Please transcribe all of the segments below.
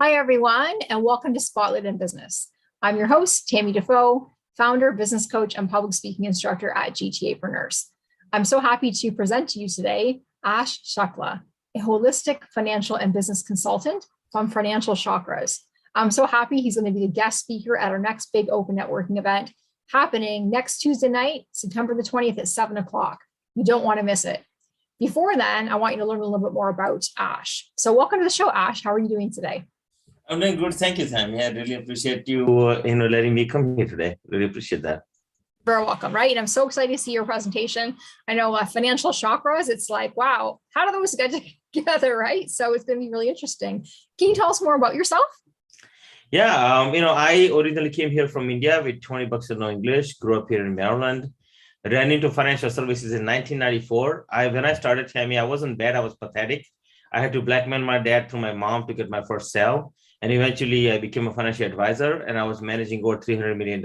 Hi, everyone, and welcome to Spotlight in Business. I'm your host, Tammy Defoe, founder, business coach, and public speaking instructor at GTApreneurs. I'm so happy to present to you today Ash Shukla, a holistic financial and business consultant from Financial Chakras. I'm so happy he's going to be the guest speaker at our next big open networking event happening next Tuesday night, September the 20th at 7 o'clock. You don't want to miss it. Before then, I want you to learn a little bit more about Ash. So welcome to the show, Ash. How are you doing today? I'm doing good. Thank you, Sam. I really appreciate you, letting me come here today. Really appreciate that. Very welcome, right? And I'm so excited to see your presentation. I know Financial Chakras, it's like, wow, how do those get together, right? So it's going to be really interesting. Can you tell us more about yourself? Yeah, I originally came here from India with 20 bucks to know English, grew up here in Maryland, ran into financial services in 1994. When I started, Tammy, I wasn't bad. I was pathetic. I had to blackmail my dad through my mom to get my first sale. And eventually I became a financial advisor and I was managing over $300 million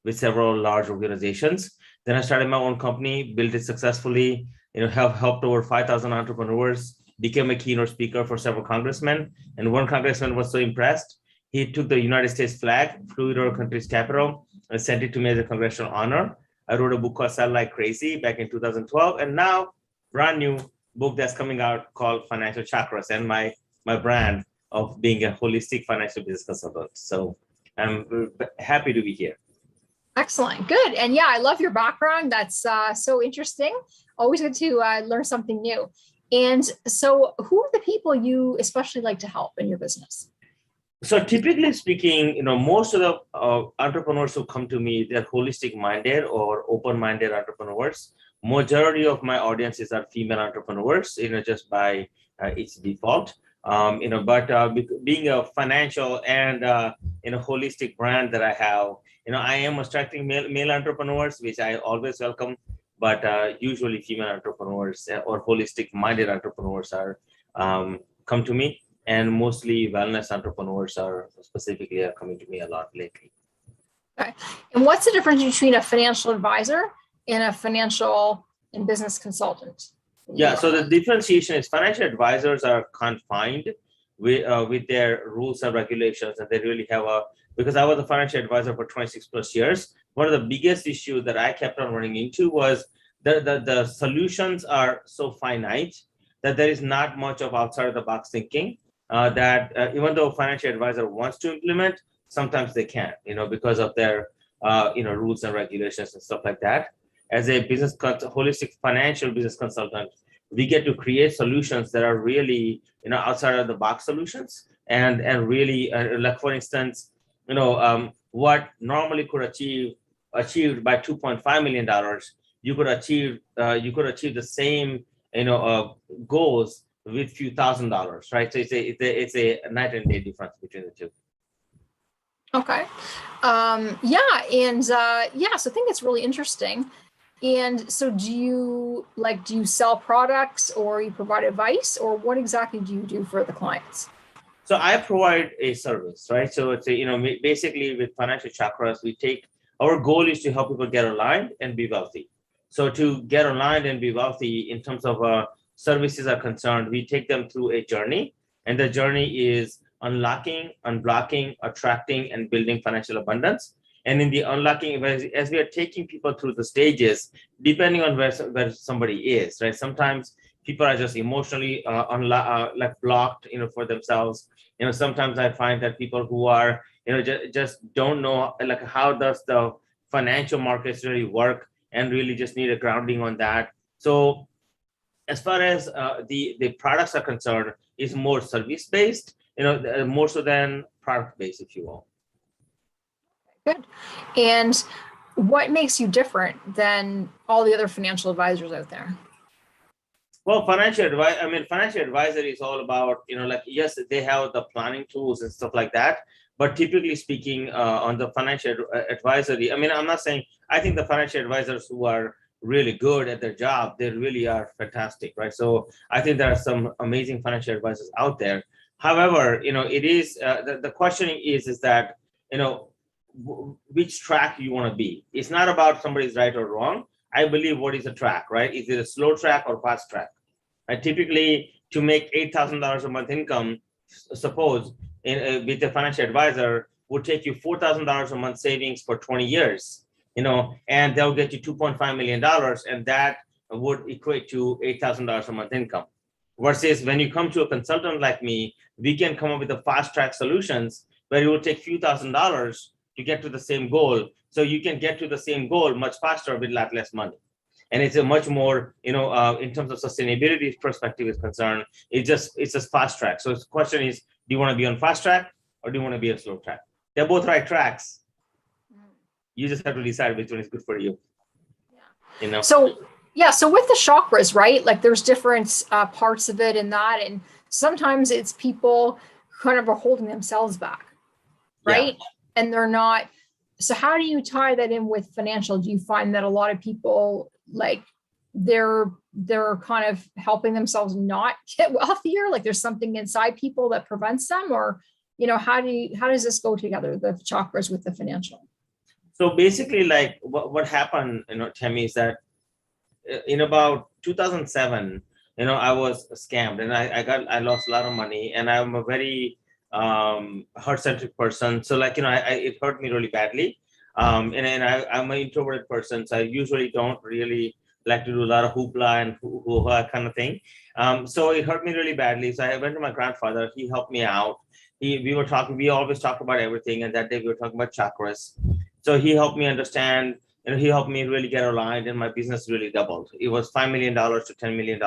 with several large organizations. Then I started my own company, built it successfully, helped over 5,000 entrepreneurs, became a keynote speaker for several congressmen. And one congressman was so impressed, he took the United States flag, flew it to our country's capital, and sent it to me as a congressional honor. I wrote a book called Sell Like Crazy back in 2012. And now, brand new book that's coming out called Financial Chakras, and my brand of being a holistic financial business consultant. So I'm happy to be here. Excellent. Good. And yeah, I love your background. That's so interesting. Always good to learn something new. And so who are the people you especially like to help in your business? So typically speaking, most of the entrepreneurs who come to me, they're holistic minded or open-minded entrepreneurs. Majority of my audiences are female entrepreneurs, just by its default. Being a financial and holistic brand that I have, I am attracting male entrepreneurs, which I always welcome, but usually female entrepreneurs or holistic minded entrepreneurs are come to me, and mostly wellness entrepreneurs are coming to me a lot lately. Okay. And what's the difference between a financial advisor and a financial and business consultant? Yeah, so the differentiation is financial advisors are confined with their rules and regulations, and they really have because I was a financial advisor for 26 plus years, one of the biggest issues that I kept on running into was the solutions are so finite that there is not much of outside of the box thinking that even though a financial advisor wants to implement, sometimes they can't, because of their rules and regulations and stuff like that. As a holistic financial business consultant, we get to create solutions that are really, outside of the box solutions, and really, like for instance, what normally could achieved by $2.5 million, you could achieve the same, goals with few $1,000s, right? So it's a night and day difference between the two. Okay. So I think it's really interesting. And so do you sell products, or you provide advice, or what exactly do you do for the clients? So I provide a service, right? So it's basically with Financial Chakras, our goal is to help people get aligned and be wealthy. So to get aligned and be wealthy in terms of services are concerned, we take them through a journey, and the journey is unlocking, unblocking, attracting, and building financial abundance. And in the unlocking, as we are taking people through the stages, depending on where somebody is, right? Sometimes people are just emotionally blocked, for themselves. Sometimes I find that people who are, just don't know, how does the financial markets really work, and really just need a grounding on that. So as far as the products are concerned, is more service-based, more so than product-based, if you will. Good. And what makes you different than all the other financial advisors out there? Well, financial advisory is all about, yes, they have the planning tools and stuff like that. But typically speaking, on the financial advisory, I'm not saying, I think the financial advisors who are really good at their job, they really are fantastic, right? So I think there are some amazing financial advisors out there. However, it is, the questioning is that, which track you want to be. It's not about somebody's right or wrong. I believe what is a track, right? Is it a slow track or fast track? Typically, to make $8,000 a month income, suppose with a financial advisor would take you $4,000 a month savings for 20 years, and they'll get you $2.5 million, and that would equate to $8,000 a month income. Versus when you come to a consultant like me, we can come up with the fast track solutions where it will take a few $1,000s to get to the same goal. So you can get to the same goal much faster with a lot less money. And it's a much more, in terms of sustainability perspective is concerned, it's just fast track. So the question is, do you want to be on fast track or do you want to be on slow track? They're both right tracks. You just have to decide which one is good for you. Yeah. So with the chakras, right? Like there's different parts of it in that. And sometimes it's people kind of are holding themselves back, right? Yeah. And they're not. So how do you tie that in with financial? Do you find that a lot of people, like they're kind of helping themselves not get wealthier? Like there's something inside people that prevents them, or, how does this go together, the chakras with the financial? So basically, like what happened, Tammy, is that in about 2007, I was scammed and I lost a lot of money, and I'm a very heart-centric person. So like, it hurt me really badly. I'm an introverted person, so I usually don't really like to do a lot of hoopla and hoo-ha kind of thing. So it hurt me really badly. So I went to my grandfather. He helped me out. We always talk about everything. And that day we were talking about chakras. So he helped me understand, he helped me really get aligned, and my business really doubled. It was $5 million to $10 million,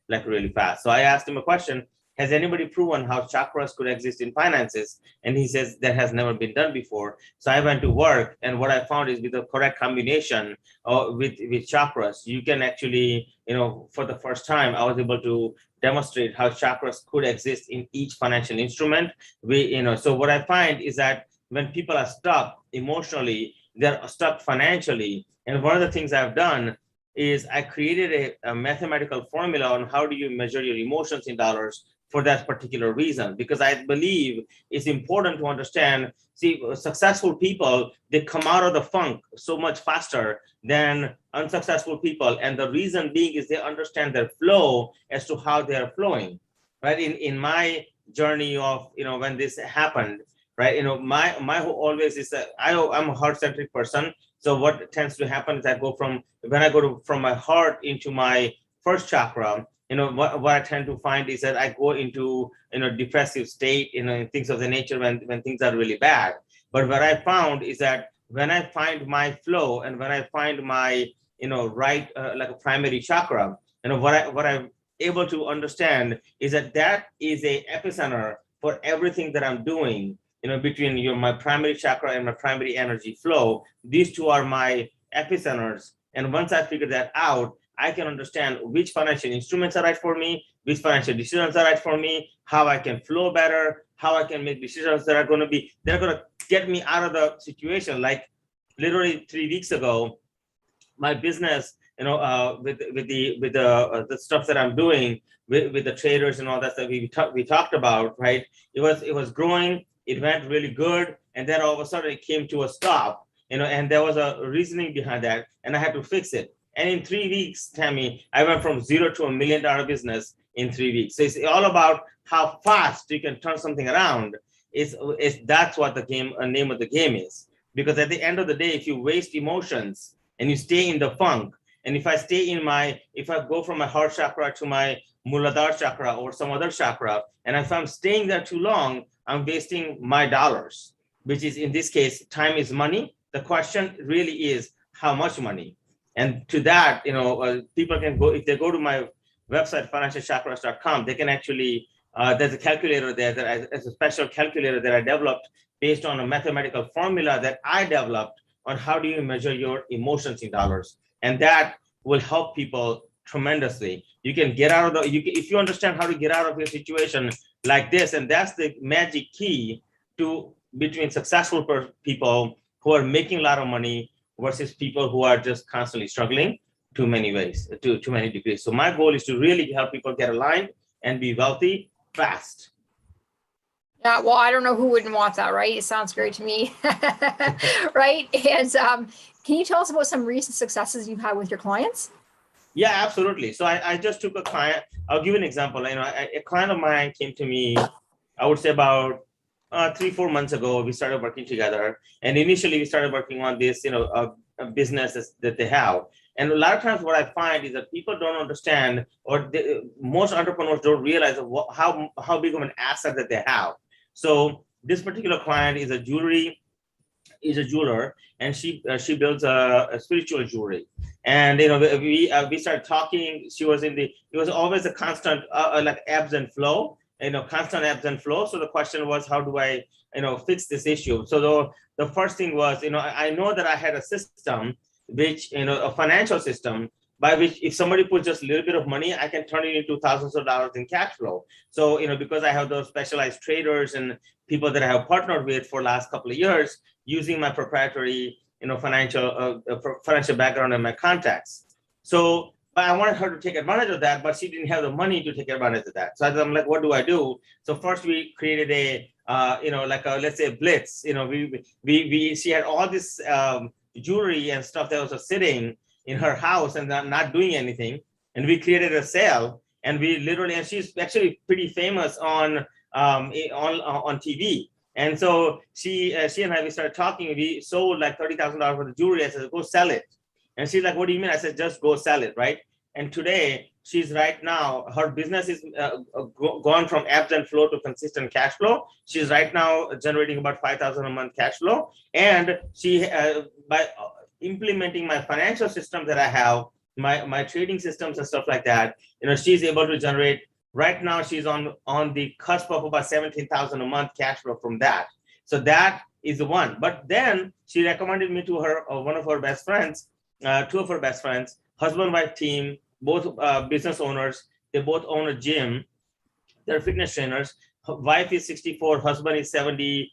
like really fast. So I asked him a question: has anybody proven how chakras could exist in finances? And he says that has never been done before. So I went to work, and what I found is with the correct combination with chakras, you can actually, for the first time, I was able to demonstrate how chakras could exist in each financial instrument. So what I find is that when people are stuck emotionally, they're stuck financially. And one of the things I've done is I created a mathematical formula on how do you measure your emotions in dollars for that particular reason, because I believe it's important to understand, successful people, they come out of the funk so much faster than unsuccessful people. And the reason being is they understand their flow as to how they're flowing, right? In my journey of, when this happened, right? My always is that I'm a heart-centric person. So what tends to happen is when I go from my heart into my first chakra, what I tend to find is that I go into, depressive state, things of the nature when things are really bad. But what I found is that when I find my flow and when I find my, right, like a primary chakra, what I'm able to understand is that is a epicenter for everything that I'm doing. Between my primary chakra and my primary energy flow, these two are my epicenters. And once I figure that out, I can understand which financial instruments are right for me, which financial decisions are right for me, how I can flow better, how I can make decisions that are going to get me out of the situation. Like literally 3 weeks ago, my business, with the stuff that I'm doing with the traders and all that stuff we talked about, right? It was growing. It went really good, and then all of a sudden it came to a stop, and there was a reasoning behind that, and I had to fix it. And in 3 weeks, Tammy, I went from zero to $1 million business in 3 weeks. So it's all about how fast you can turn something around. That's what the name of the game is. Because at the end of the day, if you waste emotions and you stay in the funk, and if I go from my heart chakra to my Muladhara chakra or some other chakra, and if I'm staying there too long, I'm wasting my dollars, which is, in this case, time is money. The question really is how much money. And to that, people can go, if they go to my website, financialchakras.com, they can actually, there's a calculator there it's a special calculator that I developed based on a mathematical formula that I developed on how do you measure your emotions in dollars. And that will help people tremendously. You can get out of if you understand how to get out of your situation like this, and that's the magic key between successful people who are making a lot of money versus people who are just constantly struggling to many degrees. So my goal is to really help people get aligned and be wealthy fast. Yeah, well, I don't know who wouldn't want that, right? It sounds great to me, right? And can you tell us about some recent successes you've had with your clients? Yeah, absolutely. So I just took a client. I'll give you an example. A client of mine came to me, I would say about 3-4 months ago, we started working together. And initially, we started working on this, a business that they have. And a lot of times, what I find is that people don't understand, or most entrepreneurs don't realize how big of an asset that they have. So this particular client is a jeweler, and she builds a spiritual jewelry. And we started talking. It was always a constant like ebbs and flow. Constant ebbs and flow. So the question was, how do I fix this issue? So the first thing was, I know that I had a system, which a financial system by which if somebody puts just a little bit of money, I can turn it into thousands of dollars in cash flow. So because I have those specialized traders and people that I have partnered with for the last couple of years, using my proprietary financial background and my contacts. So but I wanted her to take advantage of that, but she didn't have the money to take advantage of that. So I'm like, what do I do? So first we created a let's say blitz. She had all this jewelry and stuff that was sitting in her house and not doing anything. And we created a sale, and and she's actually pretty famous on TV. And so she and I, we started talking. We sold like $30,000 worth of jewelry. I said, go sell it. And she's like, what do you mean? I said, just go sell it, right? And today, she's right now, her business is gone from ebbs and flow to consistent cash flow. She's right now generating about $5,000 a month cash flow. And she, by implementing my financial system that I have, my trading systems and stuff like that, she's able to generate. Right now, she's on the cusp of about $17,000 a month cash flow from that. So that is the one. But then she recommended me to her, one of her best friends, two of her best friends, husband-wife team, both business owners. They both own a gym. They're fitness trainers. Her wife is 64, husband is 72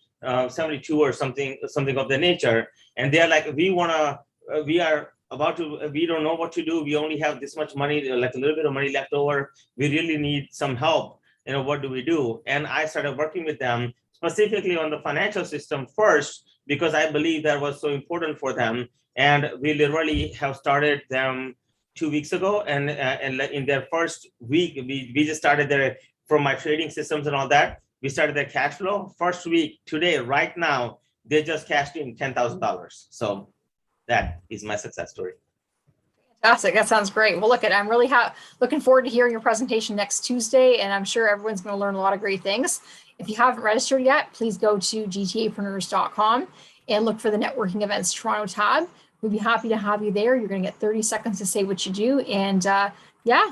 or something of the nature. And they're like, we don't know what to do. We only have this much money, like a little bit of money left over. We really need some help. What do we do? And I started working with them specifically on the financial system first, because I believe that was so important for them. And we literally have started them 2 weeks ago. And in their first week, we just started from my trading systems and all that. We started their cash flow. First week, today, right now, they just cashed in $10,000. So that is my success story. Fantastic. That sounds great. Well, I'm really looking forward to hearing your presentation next Tuesday, and I'm sure everyone's going to learn a lot of great things. If you haven't registered yet, please go to gtapreneurs.com and look for the networking events Toronto tab. We'd be happy to have you there. You're going to get 30 seconds to say what you do, and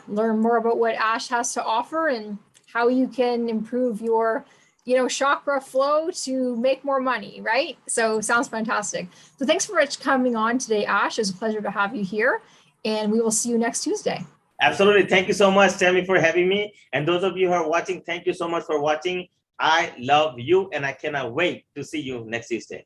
learn more about what Ash has to offer and how you can improve your chakra flow to make more money, right? So sounds fantastic. So thanks for coming on today, Ash. It's a pleasure to have you here, and we will see you next Tuesday. Absolutely. Thank you so much, Tammy, for having me. And those of you who are watching, thank you so much for watching. I love you, and I cannot wait to see you next Tuesday.